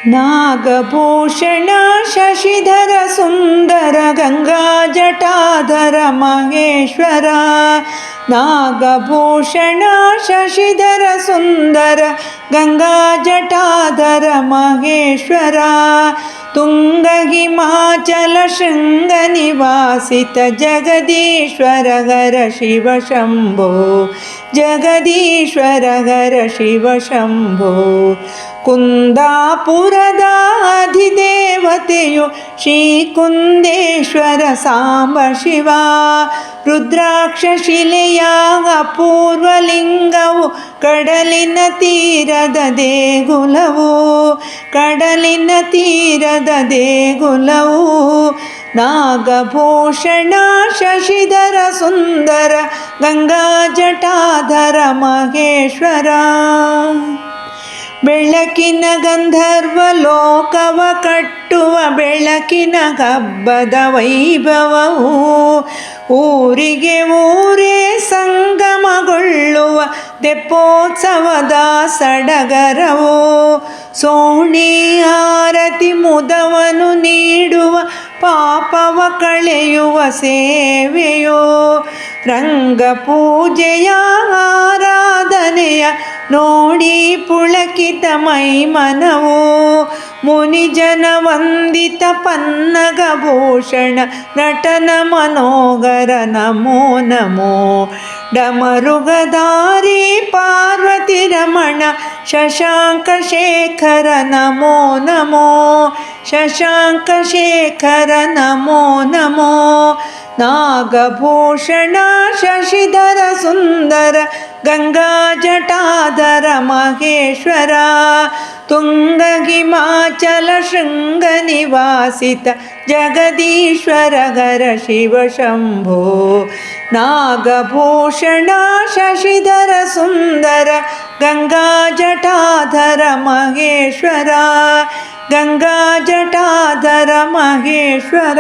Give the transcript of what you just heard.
नागभूषण शशिधर सुंदर गंगा जटाधर महेश्वर नागभूषण शशिधर सुंदर गंगा जटाधर महेश्वर तुंग हिमाचल शृंग निवासित जगदीश्वर हर शिव शंभो जगदीश्वर हर शिव शंभो ಕುಂದಾಪುರದ ಅಧಿದೇವತೆಯು ಶ್ರೀ ಕುಂದೇಶ್ವರ ಸಾಂಬ ಶಿವ ರುದ್ರಾಕ್ಷ ಶಿಲೆಯ ಅಪೂರ್ವ ಲಿಂಗವು ಕಡಲಿನ ತೀರದ ದೇಗುಲವು ಕಡಲಿನ ತೀರದ ದೇಗುಲವು ನಾಗಭೂಷಣ ಶಶಿಧರ ಸುಂದರ ಗಂಗಾ ಜಟಾಧರ ಮಹೇಶ್ವರ ಬೆಳಕಿನ ಗಂಧರ್ವ ಲೋಕವ ಕಟ್ಟುವ ಬೆಳಕಿನ ಹಬ್ಬದ ವೈಭವವು ಊರಿಗೆ ಊರೇ ಸಂಗಮಗೊಳ್ಳುವ ತೆಪ್ಪೋತ್ಸವದ ಸಡಗರವು ಸೋಣಿ ಆರತಿ ಮುದವನು ನೀಡುವ ಪಾಪವ ಕಳೆಯುವ ಸೇವೆಯೋ ರಂಗ ಪೂಜೆಯ ಆರಾಧನೆಯ ನೋಡಿ ಪುಳಕಿತ ಮೈಮನವು ಮುನಿಜನ ವಂದಿತ ಪನ್ನಗ ಭೂಷಣ ನಟನ ಮನೋಗರ ನಮೋ ನಮೋ ಡಮರುಗಧಾರಿ ಪಾರ್ವತಿ ರಮಣ ಶಶಾಂಕ ಶೇಖರ ನಮೋ ನಮೋ ಶಶಾಂಕ ಶೇಖರ ನಮೋ ನಮೋ ನಾಗಭೂಷಣ ಶಶಿಧರ ಸುಂದರ ಗಂಗಾ ಜಟಾಧರ ಮಹೇಶ್ವರ ತುಂಗ ಹಿಮಾಚಲ ಶೃಂಗ ನಿವಾಸಿತ ಜಗದೀಶ್ವರ ಹರ ಶಿವ ಶಂಭೋ ನಾಗಭೂಷಣ ಶಶಿಧರ ಸುಂದರ ಗಂಗಾ ಜಟಾಧರ ಮಹೇಶ್ವರ ಗಂಗಾ ಜಟಾಧರ ಮಹೇಶ್ವರ.